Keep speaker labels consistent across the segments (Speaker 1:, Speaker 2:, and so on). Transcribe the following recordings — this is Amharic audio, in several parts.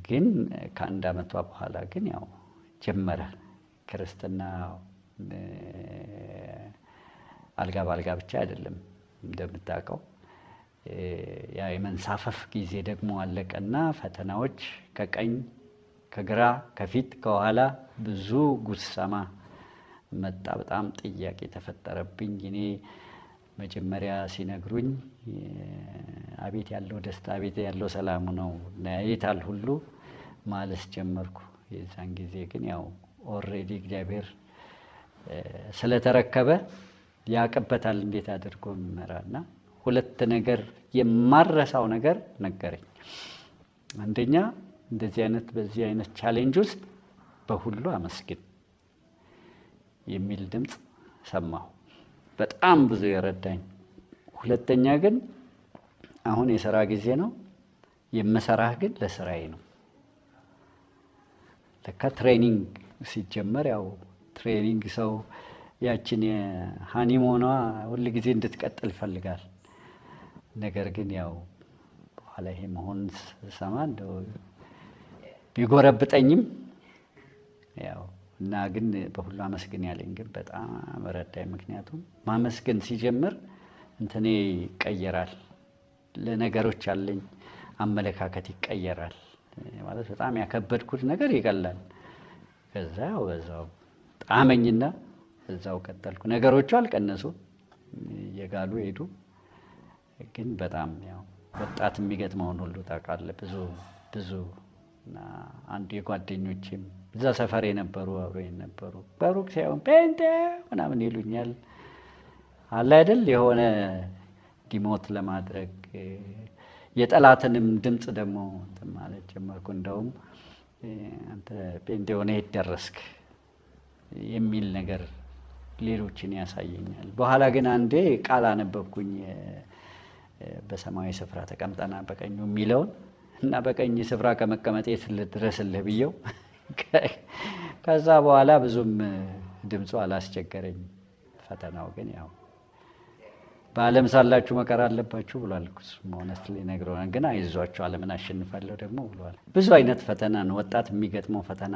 Speaker 1: ግን ከአንድ አመቷ በኋላ ግን ያው ጀመረ ክርስትና። አልጋ ባልጋ ብቻ አይደለም እንደምታውቀው፣ ያ የመንሳፈፍ ጊዜ ደግሞ አለቀና ፈተናዎች ከቀኝ ከግራ ከፊት ከኋላ ብዙ ጉሰማ መጣ። በጣም ጥያቄ ተፈጠረብኝ። እኔ መጀመሪያ ሲነግሩኝ አቤት ያለው ደስታ አቤት ያለው ሰላም ነው ናይታል ሁሉ ማለት ጀመርኩ። የዛን ጊዜ ግን ያው ኦሬዲ እግዚአብሔር ስለተረከበ ያቀበታል እንዴት አድርጎ መራና ሁለት ነገር የማረሳው ነገር ነገረኝ። አንደኛ እንደዚህ አይነት በዚህ አይነት ቻሌንጅ ውስጥ በሁሉ አመስግን የሚል ድምጽ ሰማሁ። በጣም ብዙ የረዳኝ። ሁለተኛ ግን አሁን የሥራ ጊዜ ነው፣ የምሰራህ ግን ለስራዬ ነው። ለካ ትሬኒንግ ሲጀመር ያው ትሬኒንግ ሰው ያችን ሃኒሞኗ ሁሉ ጊዜ እንድትቀጥል ይፈልጋል። ነገር ግን ያው በኋላ ይሄ መሆን ሰማ እንደው ቢጎረብጠኝም ያው እና ግን በሁሉ አመስግን ያለኝ ግን በጣም ረዳኝ። ምክንያቱም ማመስገን ሲጀምር እንትኔ ይቀየራል፣ ለነገሮች ያለኝ አመለካከት ይቀየራል። ማለት በጣም ያከበድኩት ነገር ይቀላል። ከዛ ያው በዛው ጣመኝና እዛው ቀጠልኩ። ነገሮቹ አልቀነሱ እየጋሉ ሄዱ። ግን በጣም ያው ወጣት የሚገጥመውን ሁሉ ታውቃለህ። ብዙ እና አንድ የጓደኞቼም እዛ ሰፈር የነበሩ አብረው ነበሩ። በሩቅ ሳይሆን ጴንጤ ምናምን ይሉኛል አለ አይደል፣ የሆነ ዲሞት ለማድረግ የጠላትንም ድምጽ ደግሞ ማለት ጀመርኩ። እንደውም አንተ ጴንጤ ሆነ ደረስክ የሚል ነገር ሌሎችን ያሳየኛል። በኋላ ግን አንዴ ቃል አነበብኩኝ በሰማያዊ ስፍራ ተቀምጠና በቀኙ የሚለውን እና በቀኝ ስፍራ ከመቀመጤ ድረስልህ ብየው ከዛ በኋላ ብዙም ድምፁ አላስቸገረኝ። ፈተናው ግን ያው በዓለም ሳላችሁ መከራ አለባችሁ ብሏል። ሆነስት ሊነግረውና ግን አይዟችሁ ዓለምን አሸንፋለሁ ደግሞ ብሏል። ብዙ አይነት ፈተና ነው ወጣት የሚገጥመው። ፈተና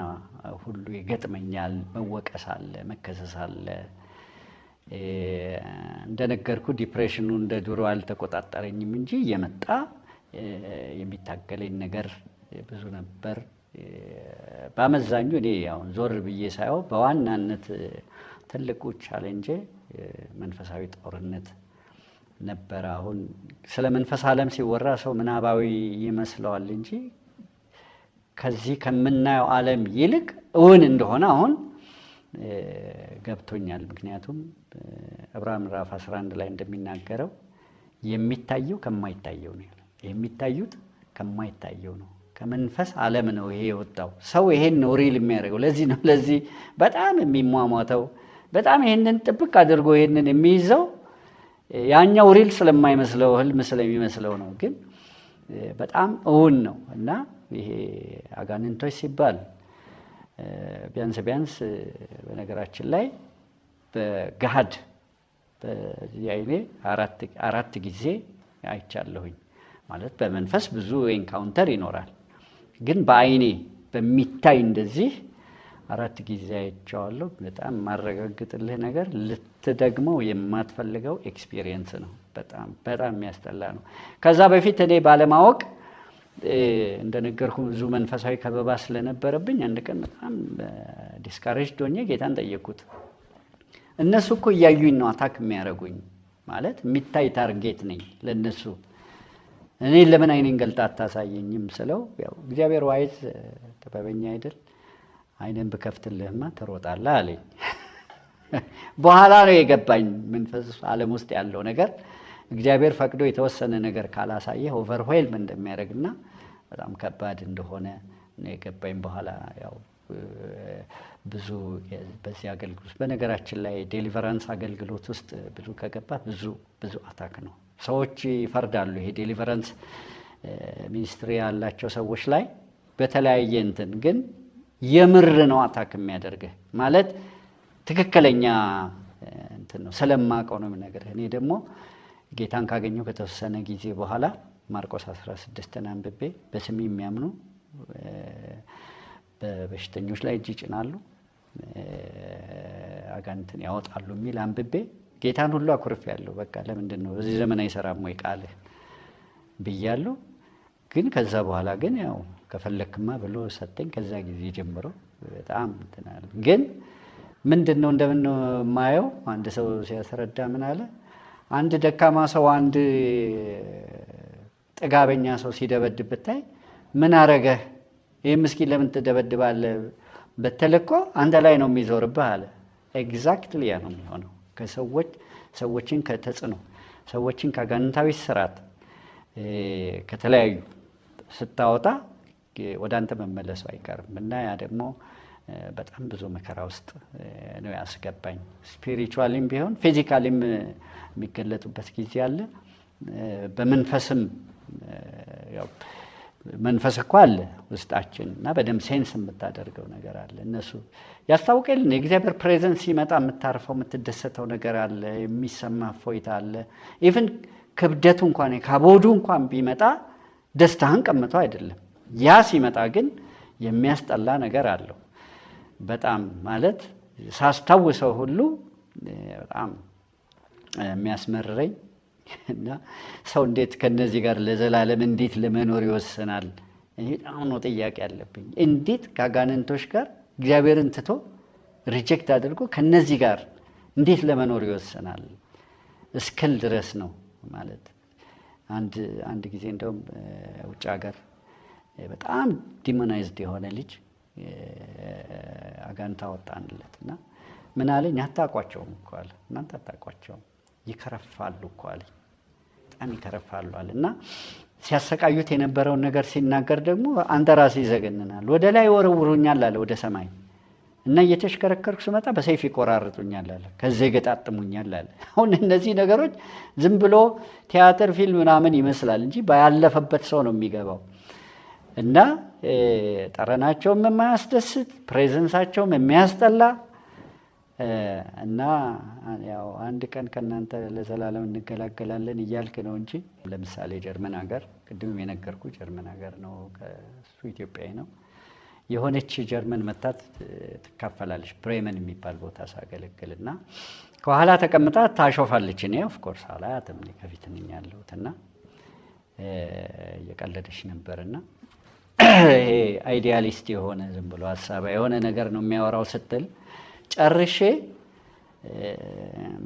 Speaker 1: ሁሉ ይገጥመኛል። መወቀስ አለ፣ መከሰስ አለ። እንደነገርኩ ዲፕሬሽኑ እንደ ድሮ አልተቆጣጠረኝም እንጂ እየመጣ የሚታገለኝ ነገር ብዙ ነበር። በአመዛኙ እኔ አሁን ዞር ብዬ ሳየው በዋናነት ትልቁ ቻሌንጅ መንፈሳዊ ጦርነት ነበር። አሁን ስለ መንፈስ ዓለም ሲወራ ሰው ምናባዊ ይመስለዋል እንጂ ከዚህ ከምናየው ዓለም ይልቅ እውን እንደሆነ አሁን ገብቶኛል። ምክንያቱም ዕብራውያን ምዕራፍ 11 ላይ እንደሚናገረው የሚታየው ከማይታየው ነው። የሚታዩት ከማይታየው ነው። ከመንፈስ ዓለም ነው ይሄ የወጣው። ሰው ይሄን ነው ሪል የሚያደርገው። ለዚህ ነው ለዚህ በጣም የሚሟሟተው፣ በጣም ይሄንን ጥብቅ አድርጎ ይሄንን የሚይዘው። ያኛው ሪል ስለማይመስለው ህልም ስለሚመስለው ነው። ግን በጣም እውን ነው። እና ይሄ አጋንንቶች ሲባል ቢያንስ በነገራችን ላይ በገሃድ በዚህ አይኔ አራት ጊዜ አይቻለሁኝ። ማለት በመንፈስ ብዙ ኤንካውንተር ይኖራል። ግን በአይኔ በሚታይ እንደዚህ 4 ጊዜ አይቼዋለሁ። በጣም ማረጋግጥልህ ነገር ልትደግመው የማትፈልገው ኤክስፒሪየንስ ነው። በጣም የሚያስጠላ ነው። ከዛ በፊት እኔ ባለማወቅ እንደነገርኩ ብዙ መንፈሳዊ ከበባ ስለነበረብኝ አንድ ቀን በጣም ዲስካሬጅድ ሆኜ ጌታን ጠየቅኩት። እነሱ እኮ እያዩኝ ነው አታክ የሚያደርጉኝ። ማለት የሚታይ ታርጌት ነኝ ለነሱ። እኔ ለምን አይኔን ገልጣ አታሳየኝም ስለው ያው እግዚአብሔር ዋይዝ ጥበበኛ አይደል፣ አይነን ብከፍትልህማ ትሮጣለህ አለኝ። በኋላ ነው የገባኝ መንፈስ ዓለም ውስጥ ያለው ነገር እግዚአብሔር ፈቅዶ የተወሰነ ነገር ካላሳየህ ኦቨርዌልም እንደሚያደርግና በጣም ከባድ እንደሆነ ነው የገባኝ። በኋላ ያው ብዙ በዚህ አገልግሎት በነገራችን ላይ ዴሊቨራንስ አገልግሎት ውስጥ ብዙ ከገባ ብዙ አታክ ነው። ሰዎች ይፈርዳሉ። ይሄ ዴሊቨራንስ ሚኒስትሪ ያላቸው ሰዎች ላይ በተለያየ እንትን ግን የምር ነው አታክ የሚያደርግህ። ማለት ትክክለኛ እንትን ነው ስለማውቀው ነው የምነግርህ። እኔ ደግሞ ጌታን ካገኘው ከተወሰነ ጊዜ በኋላ ማርቆስ 16 አንብቤ በስሜ የሚያምኑ በበሽተኞች ላይ እጅ ይጭናሉ፣ አጋንንትን ያወጣሉ የሚል አንብቤ ጌታን ሁሉ አኩርፌያለሁ። በቃ ለምንድን ነው በዚህ ዘመን አይሰራም ወይ ቃልህ ብያለሁ። ግን ከዛ በኋላ ግን ያው ከፈለክማ ብሎ ሰጠኝ። ከዛ ጊዜ ጀምሮ በጣም እንትናል። ግን ምንድነው እንደምን ማየው አንድ ሰው ሲያስረዳ ምን አለ፣ አንድ ደካማ ሰው አንድ ጥጋበኛ ሰው ሲደበድብ ብታይ ምን አረገህ ይሄ ምስኪን ለምን ትደበድባለህ በተለኮ አንተ ላይ ነው የሚዞርብህ አለ። ኤግዛክትሊ ያ ነው የሚሆነው። ሰዎችን ከተጽዕኖ ሰዎችን ከአጋንንታዊ ስራት ከተለያዩ ስታወጣ ወደ አንተ መመለሱ አይቀርም እና ያ ደግሞ በጣም ብዙ መከራ ውስጥ ነው ያስገባኝ። ስፒሪቹዋሊም ቢሆን ፊዚካሊም የሚገለጡበት ጊዜ አለ። በመንፈስም ያው መንፈስ እኮ አለ ውስጣችን እና በደም ሴንስ የምታደርገው ነገር አለ። እነሱ ያስታውቃል። የእግዚአብሔር ፕሬዘንስ ሲመጣ የምታርፈው የምትደሰተው ነገር አለ፣ የሚሰማ ፎይታ አለ። ኢቭን ክብደቱ እንኳን ካቦዱ እንኳን ቢመጣ ደስታህን ቀምቶ አይደለም። ያ ሲመጣ ግን የሚያስጠላ ነገር አለው። በጣም ማለት ሳስታውሰው ሁሉ በጣም የሚያስመርረኝ እና ሰው እንዴት ከነዚህ ጋር ለዘላለም እንዴት ለመኖር ይወስናል? አሁን ነው ጥያቄ ያለብኝ። እንዴት ከአጋንንቶች ጋር እግዚአብሔርን ትቶ ሪጀክት አድርጎ ከነዚህ ጋር እንዴት ለመኖር ይወስናል እስክል ድረስ ነው ማለት። አንድ ጊዜ እንደውም ውጭ ሀገር በጣም ዲሞናይዝድ የሆነ ልጅ አጋንንት አወጣንለት እና ምን አለኝ፣ አታውቋቸውም እኮ አለ። እናንተ አታውቋቸውም፣ ይከረፋሉ እኮ አለ። በጣም ይከረፋሉ አለ እና ሲያሰቃዩት የነበረውን ነገር ሲናገር ደግሞ አንተ ራስህ ይዘገንናል። ወደ ላይ ወረውሩኛል አለ ወደ ሰማይ እና እየተሽከረከርኩ ስመጣ በሰይፍ ይቆራርጡኛል አለ፣ ከዚህ ይገጣጥሙኛል አለ። አሁን እነዚህ ነገሮች ዝም ብሎ ቲያትር ፊልም ምናምን ይመስላል እንጂ ባያለፈበት ሰው ነው የሚገባው። እና ጠረናቸውም የማያስደስት ፕሬዘንሳቸውም የሚያስጠላ እና ያው አንድ ቀን ከናንተ ለዘላለም እንገላገላለን እያልክ ነው እንጂ ለምሳሌ ጀርመን ሀገር ቅድም የነገርኩ ጀርመን ሀገር ነው፣ ከሱ ኢትዮጵያዊ ነው። የሆነች ጀርመን መታት ትካፈላለች፣ ብሬመን የሚባል ቦታ ሳገለግልና ከኋላ ተቀምጣ ታሾፋለች። እኔ ኦፍ ኮርስ አላያትም፣ ከፊት ነኝ ያለሁትና እየቀለደች ነበርና ይሄ አይዲያሊስት የሆነ ዝም ብሎ ሀሳብ የሆነ ነገር ነው የሚያወራው ስትል ጨርሼ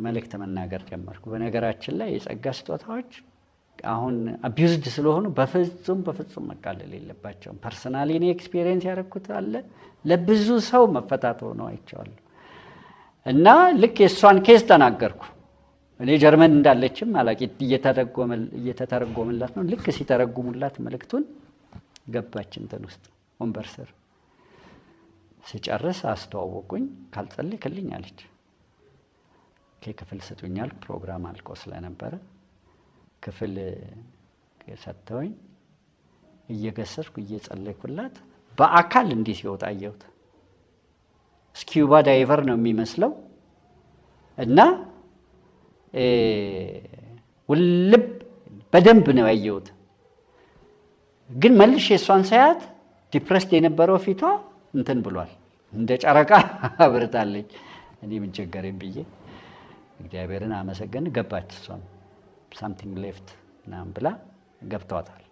Speaker 1: መልእክት መናገር ጀመርኩ። በነገራችን ላይ የጸጋ ስጦታዎች አሁን አቢዩዝድ ስለሆኑ በፍጹም መቃለል የለባቸውም። ፐርሰናሊ እኔ ኤክስፒሪየንስ ያደረኩት አለ፣ ለብዙ ሰው መፈታት ሆኖ አይቼዋለሁ። እና ልክ የእሷን ኬስ ተናገርኩ። እኔ ጀርመን እንዳለችም አላቂ እየተተረጎመላት ነው። ልክ ሲተረጉሙላት መልእክቱን ገባች እንትን ውስጥ ወንበር ስር። ሲጨርስ አስተዋወቁኝ። ካልጸለይክልኝ አለች። ክፍል ስጡኛል። ፕሮግራም አልቆ ስለነበረ ክፍል ሰጥተውኝ እየገሰስኩ እየጸለይኩላት በአካል እንዲህ ሲወጣ አየሁት። ስኪዩባ ዳይቨር ነው የሚመስለው እና ውልብ በደንብ ነው ያየሁት። ግን መልሼ እሷን ሳያት ዲፕረስድ የነበረው ፊቷ እንትን ብሏል፣ እንደ ጨረቃ አብርታለች። እኔ ምን ቸገረኝ ብዬ እግዚአብሔርን አመሰገን። ገባች እሷም ሳምቲንግ ሌፍት ምናምን ብላ ገብቷታል።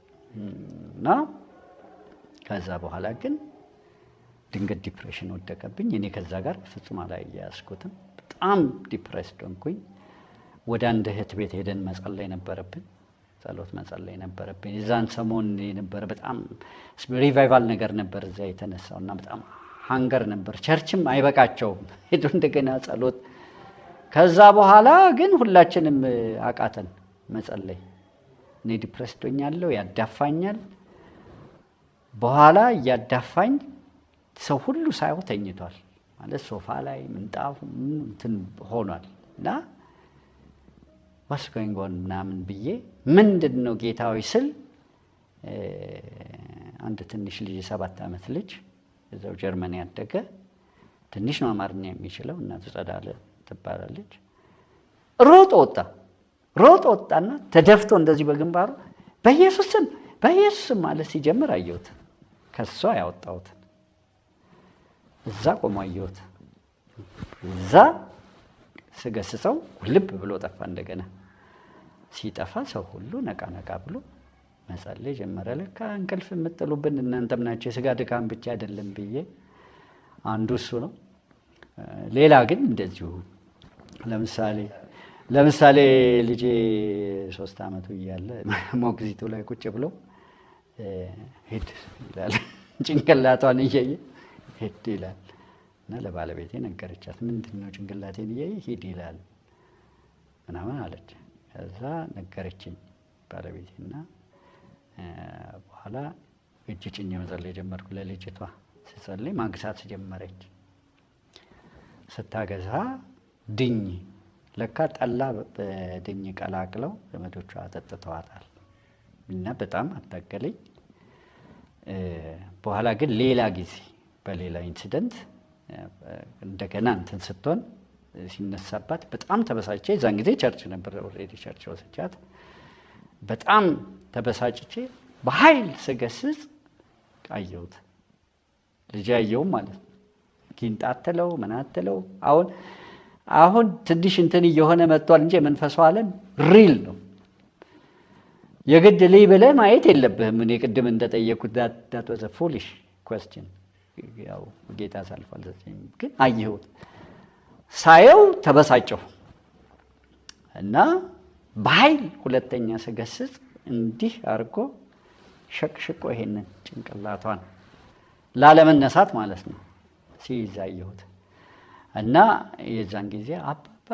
Speaker 1: እና ከዛ በኋላ ግን ድንገት ዲፕሬሽን ወደቀብኝ። እኔ ከዛ ጋር ፍጹም አላያያዝኩትም። በጣም ዲፕሬስድ ሆንኩኝ። ወደ አንድ እህት ቤት ሄደን መጸለይ ነበረብን፣ ጸሎት መጸለይ ነበረብን። የዛን ሰሞን የነበረ በጣም ሪቫይቫል ነገር ነበር እዛ የተነሳው እና በጣም ሃንገር ነበር። ቸርችም አይበቃቸውም፣ ሄዱ እንደገና ጸሎት። ከዛ በኋላ ግን ሁላችንም አቃተን መጸለይ። እኔ ዲፕሬስድ ሆኛለሁ፣ ያዳፋኛል። በኋላ እያዳፋኝ ሰው ሁሉ ሳይው ተኝቷል ማለት ሶፋ ላይ ምንጣፉ እንትን ሆኗል እና ዋስኮንጎን ምናምን ብዬ ምንድነው ጌታዊ ስል አንድ ትንሽ ልጅ 7 ዓመት ልጅ እዛው ጀርመን ያደገ ትንሽ ነው አማርኛ የሚችለው፣ እናቱ ጸዳለ ትባላለች። ሮጥ ወጣና ተደፍቶ እንደዚህ በግንባሩ በኢየሱስ ስም ማለት ሲጀምር አየሁት። ከሷ ያወጣሁት እዛ ቆሞ አየሁት። እዛ ስገስጸው ልብ ብሎ ጠፋ። እንደገና ሲጠፋ ሰው ሁሉ ነቃ ነቃ ብሎ መጸለይ ጀመረ። ለካ እንቅልፍ የምጥሉብን እናንተም ናቸው፣ የስጋ ድካም ብቻ አይደለም ብዬ አንዱ እሱ ነው። ሌላ ግን እንደዚሁ ለምሳሌ ልጄ 3 ዓመቱ እያለ ሞግዚቱ ላይ ቁጭ ብሎ ሂድ ይላል፣ ጭንቅላቷን እያየ ሂድ ይላል። እና ለባለቤቴ ነገረቻት። ምንድን ነው ጭንቅላቴን እያየ ሂድ ይላል ምናምን አለች። ከዛ ነገረችኝ ባለቤቴና በኋላ እጅ ጭኜ መጸለይ ጀመርኩ ለልጅቷ። ስጸልይ ማግሳት ጀመረች። ስታገዛ ድኝ ለካ ጠላ በድኝ ቀላቅለው ዘመዶቿ አጠጥተዋታል እና በጣም አታገለኝ። በኋላ ግን ሌላ ጊዜ በሌላ ኢንሲደንት እንደገና እንትን ስትሆን ሲነሳባት በጣም ተበሳጭቼ፣ እዛን ጊዜ ቸርች ነበር ኦልሬዲ ቸርች ወስጃት፣ በጣም ተበሳጭቼ በኃይል ስገስጽ አየሁት። ልጅ አየሁም ማለት ነው። ጊንጥ አትለው ምን አትለው። አሁን ትንሽ እንትን እየሆነ መጥቷል እንጂ የመንፈሱ ዓለም ሪል ነው። የግድ ልይ ብለህ ማየት የለብህም። እኔ ቅድም እንደጠየኩት ዳት ዋዝ አ ፉሊሽ ኩዌስችን። ያው ጌታ ሳልፋል ዘጠኝ ግን አየሁት። ሳየው ተበሳጨሁ እና በኃይል ሁለተኛ ስገስጽ እንዲህ አድርጎ ሸቅሽቆ ይሄንን ጭንቅላቷን ላለመነሳት ማለት ነው ሲይዝ አየሁት። እና የዛን ጊዜ አባባ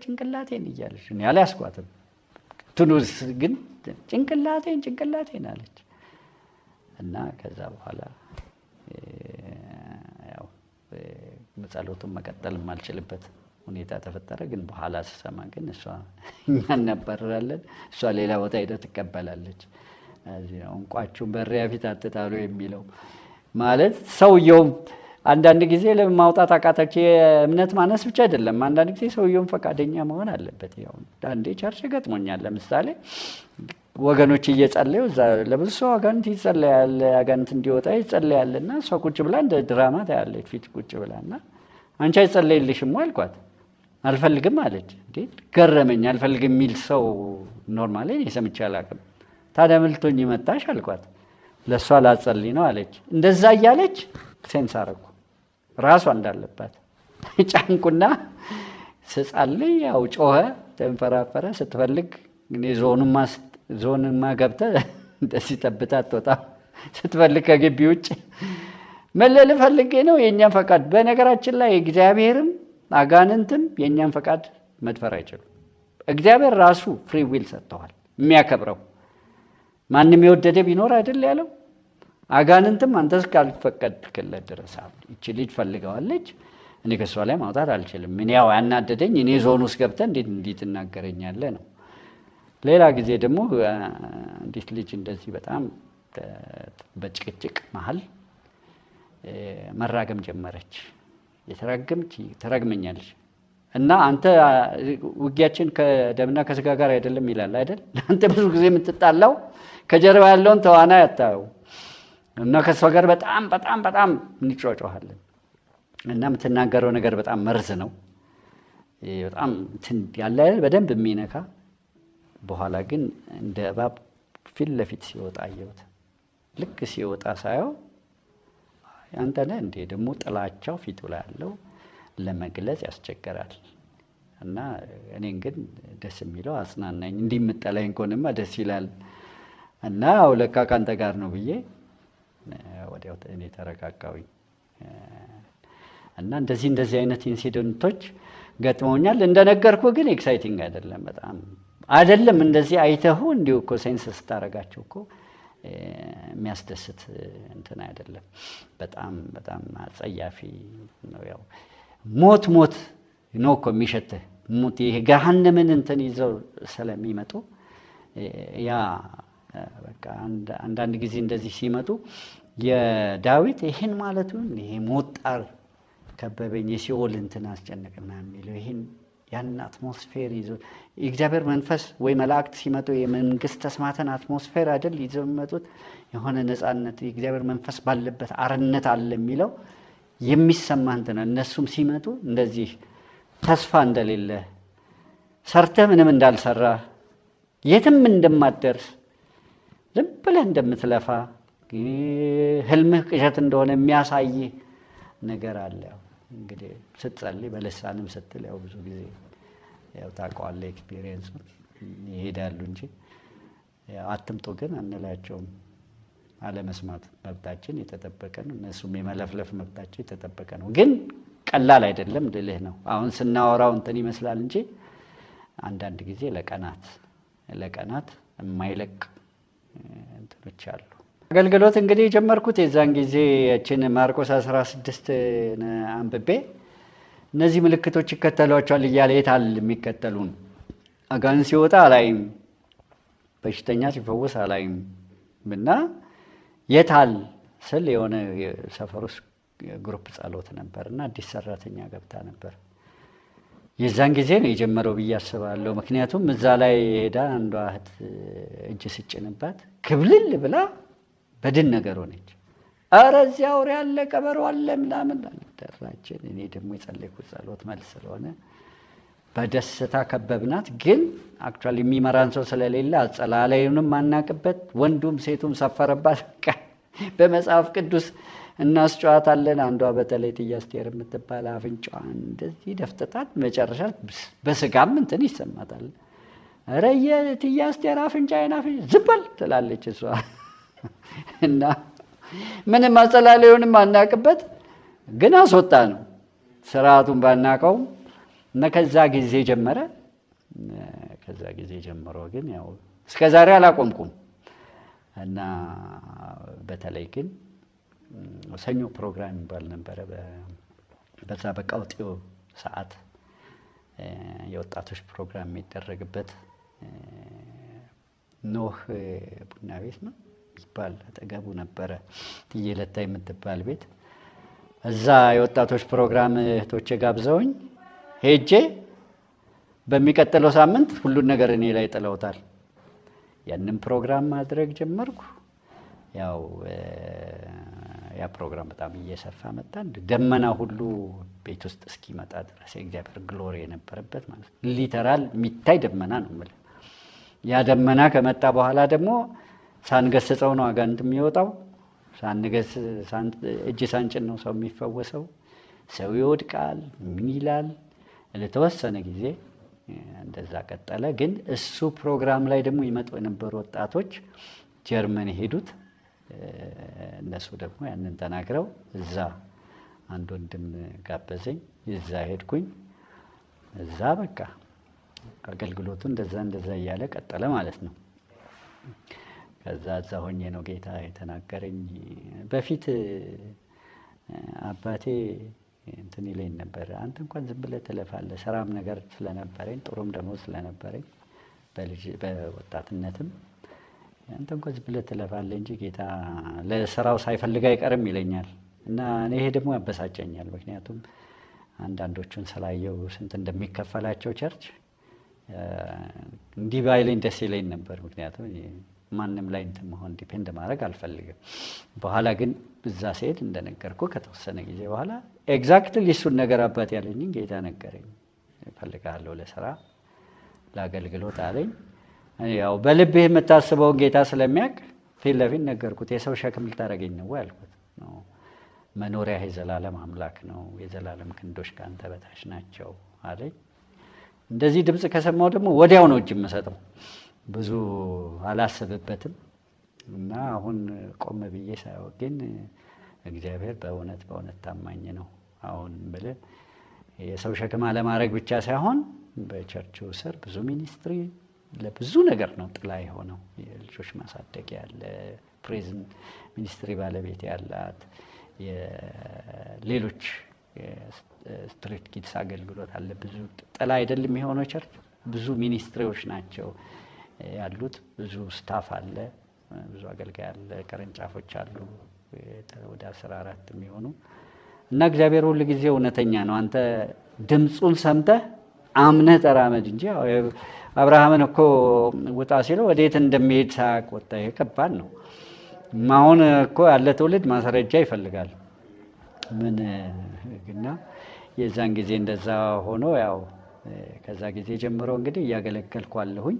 Speaker 1: ጭንቅላቴን እያለች እኔ አልያዝኳትም። ትኑስ ግን ጭንቅላቴን አለች። እና ከዛ በኋላ ያው ጸሎቱን መቀጠል የማልችልበት ሁኔታ ተፈጠረ። ግን በኋላ ስሰማ ግን እሷ እኛ እናባረራለን፣ እሷ ሌላ ቦታ ሄዳ ትቀበላለች። እዚህ ነው እንቋችሁን በሪያ ፊት አትጣሉ የሚለው ማለት። ሰውየውም አንዳንድ ጊዜ ለማውጣት አቃታች። የእምነት ማነስ ብቻ አይደለም፣ አንዳንድ ጊዜ ሰውየውም ፈቃደኛ መሆን አለበት። ያው አንዴ ቸርች ገጥሞኛል። ለምሳሌ ወገኖች እየጸለዩ እዛ ለብዙ ሰው አጋንንት ይጸለያል፣ አጋንንት እንዲወጣ ይጸለያልና እሷ ቁጭ ብላ እንደ ድራማ ታያለች ፊት ቁጭ ብላና አንቺ አይጸለይልሽም አልኳት። አልፈልግም አለች። እንዴ ገረመኝ። አልፈልግም የሚል ሰው ኖርማሊ ሰምቼ አላውቅም። ታዲያ ምልቶኝ መጣሽ አልኳት። ለእሷ ላጸልይ ነው አለች። እንደዛ እያለች ሴንስ አደረኩ ራሷ እንዳለባት ጫንኩና ስጸልይ ያው ጮኸ፣ ተንፈራፈረ። ስትፈልግ እኔ ዞንማ ገብተህ እንደዚህ ጠብታ አትወጣም። ስትፈልግ ከግቢ ውጭ መለል ፈልጌ ነው። የእኛን ፈቃድ በነገራችን ላይ እግዚአብሔርም አጋንንትም የእኛን ፈቃድ መድፈር አይችሉም። እግዚአብሔር ራሱ ፍሪ ዊል ሰጥተዋል የሚያከብረው። ማንም የወደደ ቢኖር አይደል ያለው። አጋንንትም አንተ እስካልፈቀድክለት ድረስ ይቺ ልጅ ፈልገዋለች፣ እኔ ከሷ ላይ ማውጣት አልችልም። እኔ ያው ያናደደኝ እኔ ዞን ውስጥ ገብተህ እንዴት ትናገረኛለህ ነው። ሌላ ጊዜ ደግሞ እንዴት ልጅ እንደዚህ በጣም በጭቅጭቅ መሀል መራገም ጀመረች። ተረግመኛለች እና አንተ ውጊያችን ከደምና ከስጋ ጋር አይደለም ይላል አይደል? አንተ ብዙ ጊዜ የምትጣላው ከጀርባ ያለውን ተዋናይ አታየው እና ከሷ ጋር በጣም እንጫጫዋለን እና የምትናገረው ነገር በጣም መርዝ ነው። በጣም ያለ በደንብ የሚነካ። በኋላ ግን እንደ እባብ ፊት ለፊት ሲወጣ አየሁት። ልክ ሲወጣ ሳየው አንተ ነህ እንዴ? ደግሞ ጥላቻው ፊቱ ላይ ያለው ለመግለጽ ያስቸግራል። እና እኔን ግን ደስ የሚለው አጽናናኝ። እንዲህ የምጠላኝ ከሆነማ ደስ ይላል እና ለካ ካንተ ጋር ነው ብዬ ወዲያው እኔ ተረጋጋሁኝ። እና እንደዚህ አይነት ኢንሲደንቶች ገጥመውኛል። እንደነገርኩ ግን ኤክሳይቲንግ አይደለም፣ በጣም አይደለም። እንደዚህ አይተሁ እንዲሁ እኮ ሴንስ ስታረጋቸው እኮ የሚያስደስት እንትን አይደለም። በጣም አጸያፊ ነው። ያው ሞት ነው እኮ የሚሸትህ። ሞት ይሄ ገሃነምን እንትን ይዘው ስለሚመጡ ያ በቃ አንዳንድ ጊዜ እንደዚህ ሲመጡ የዳዊት ይሄን ማለቱን ይሄ ሞት ጣር ከበበኝ የሲኦል እንትን አስጨነቅና የሚለው ይሄን ያን አትሞስፌር ይዞ የእግዚአብሔር መንፈስ ወይ መላእክት ሲመጡ የመንግስተ ሰማያትን አትሞስፌር አይደል ይዘው የሚመጡት። የሆነ ነፃነት የእግዚአብሔር መንፈስ ባለበት አርነት አለ የሚለው የሚሰማህ እንትን ነው። እነሱም ሲመጡ እንደዚህ ተስፋ እንደሌለ ሰርተህ ምንም እንዳልሰራ የትም እንደማትደርስ ዝም ብለህ እንደምትለፋ ህልምህ ቅዠት እንደሆነ የሚያሳይ ነገር አለ። እንግዲህ ስትጸልይ በልሳንም ስትል ያው ብዙ ጊዜ ያው ታውቀዋለህ ኤክስፒሪየንስ ይሄዳሉ እንጂ ያው አትምጡ ግን አንላቸውም። አለመስማት መብታችን የተጠበቀ ነው። እነሱም የመለፍለፍ መብታቸው የተጠበቀ ነው። ግን ቀላል አይደለም ልልህ ነው። አሁን ስናወራው እንትን ይመስላል እንጂ አንዳንድ ጊዜ ለቀናት የማይለቅ እንትኖች አሉ። አገልግሎት እንግዲህ የጀመርኩት የዛን ጊዜ ያችን ማርቆስ 16 አንብቤ እነዚህ ምልክቶች ይከተሏቸዋል እያለ የታል የሚከተሉን? አጋንንት ሲወጣ አላይም፣ በሽተኛ ሲፈወስ አላይም እና የታል ስል የሆነ ሰፈር ውስጥ ግሩፕ ጸሎት ነበር እና አዲስ ሰራተኛ ገብታ ነበር። የዛን ጊዜ ነው የጀመረው ብዬ አስባለሁ። ምክንያቱም እዛ ላይ ሄዳ አንዷ እህት እጅ ስጭንባት ክብልል ብላ በድን ነገር ሆነች። ኧረ እዚያ አውሬ አለ ቀበሮ አለ ምናምን ደራችን። እኔ ደግሞ የጸለይኩት ጸሎት መልስ ስለሆነ በደስታ ከበብናት። ግን አክቹዋሊ የሚመራን ሰው ስለሌለ አጸላላዩንም ማናቅበት ወንዱም ሴቱም ሰፈረባት። በመጽሐፍ ቅዱስ እናስጨዋታለን። አንዷ በተለይ እትዬ አስቴር የምትባል አፍንጫዋን እንደዚህ ደፍጥጣት መጨረሻ በስጋም እንትን ይሰማታል። ኧረ የእትዬ አስቴር አፍንጫዬን ዝም በል ትላለች እሷ እና ምንም አጸላላዩንም አናቅበት ግን አስወጣ ነው ስርዓቱን ባናቀውም እና ከዛ ጊዜ ጀመረ። ከዛ ጊዜ ጀምሮ ግን ያው እስከ ዛሬ አላቆምኩም እና በተለይ ግን ሰኞ ፕሮግራም ይባል ነበረ። በዛ በቀውጤው ሰዓት የወጣቶች ፕሮግራም የሚደረግበት ኖህ ቡና ቤት ነው ይባል አጠገቡ ነበረ ትየለታ የምትባል ቤት። እዛ የወጣቶች ፕሮግራም እህቶቼ ጋብዘውኝ ሄጄ በሚቀጥለው ሳምንት ሁሉን ነገር እኔ ላይ ጥለውታል። ያንን ፕሮግራም ማድረግ ጀመርኩ። ያው ያ ፕሮግራም በጣም እየሰፋ መጣ። ደመና ሁሉ ቤት ውስጥ እስኪመጣ ድረስ የእግዚአብሔር ግሎሪ የነበረበት ማለት ነው። ሊተራል የሚታይ ደመና ነው የምልህ። ያ ደመና ከመጣ በኋላ ደግሞ ሳንገስጸው ነው አጋንንት የሚወጣው። እጅ ሳንጭን ነው ሰው የሚፈወሰው። ሰው ይወድቃል፣ ምን ይላል። ለተወሰነ ጊዜ እንደዛ ቀጠለ። ግን እሱ ፕሮግራም ላይ ደግሞ ይመጡ የነበሩ ወጣቶች ጀርመን የሄዱት እነሱ ደግሞ ያንን ተናግረው እዛ አንድ ወንድም ጋበዘኝ። እዛ ሄድኩኝ። እዛ በቃ አገልግሎቱ እንደዛ እያለ ቀጠለ ማለት ነው። ከዛ እዛ ሆኜ ነው ጌታ የተናገረኝ። በፊት አባቴ እንትን ይለኝ ነበር፣ አንተ እንኳን ዝም ብለህ ትለፋለህ። ስራም ነገር ስለነበረኝ ጥሩም ደግሞ ስለነበረኝ በወጣትነትም አንተ እንኳን ዝም ብለህ ትለፋለህ እንጂ ጌታ ለስራው ሳይፈልግ አይቀርም ይለኛል። እና እኔ ይሄ ደግሞ ያበሳጨኛል። ምክንያቱም አንዳንዶቹን ስላየው ስንት እንደሚከፈላቸው ቸርች እንዲህ ባይለኝ ደስ ይለኝ ነበር። ምክንያቱም ማንም ላይ እንትን መሆን ዲፔንድ ማድረግ አልፈልግም። በኋላ ግን እዛ ስሄድ እንደነገርኩ ከተወሰነ ጊዜ በኋላ ኤግዛክትሊ እሱን ነገር አባት ያለኝን ጌታ ነገረኝ። እፈልግሃለሁ ለስራ ለአገልግሎት አለኝ። ያው በልብህ የምታስበውን ጌታ ስለሚያውቅ ፊት ለፊት ነገርኩት። የሰው ሸክም ልታደርገኝ ነው ያልኩት ነው። መኖሪያህ የዘላለም አምላክ ነው፣ የዘላለም ክንዶች ከአንተ በታች ናቸው አለኝ። እንደዚህ ድምፅ ከሰማው ደግሞ ወዲያው ነው እጅ የምሰጠው። ብዙ አላስብበትም። እና አሁን ቆም ብዬ ሳይሆን ግን እግዚአብሔር በእውነት ታማኝ ነው። አሁን ብለህ የሰው ሸክም አለማድረግ ብቻ ሳይሆን በቸርቹ ስር ብዙ ሚኒስትሪ ለብዙ ነገር ነው ጥላ የሆነው። የልጆች ማሳደጊያ ያለ ፕሬዝን ሚኒስትሪ ባለቤት ያላት፣ የሌሎች ስትሪት ኪድስ አገልግሎት አለ። ብዙ ጥላ አይደለም የሆነው ቸርች። ብዙ ሚኒስትሪዎች ናቸው ያሉት። ብዙ ስታፍ አለ፣ ብዙ አገልጋይ አለ፣ ቅርንጫፎች አሉ ወደ 14 የሚሆኑ እና እግዚአብሔር ሁሉ ጊዜ እውነተኛ ነው። አንተ ድምፁን ሰምተህ አምነህ ተራመድ እንጂ አብርሃምን እኮ ውጣ ሲለው ወዴት እንደሚሄድ ሳያውቅ ወጣ። ከባድ ነው። አሁን እኮ ያለ ትውልድ ማስረጃ ይፈልጋል። ምን እና የዛን ጊዜ እንደዛ ሆኖ ያው ከዛ ጊዜ ጀምሮ እንግዲህ እያገለገልኩ አለሁኝ።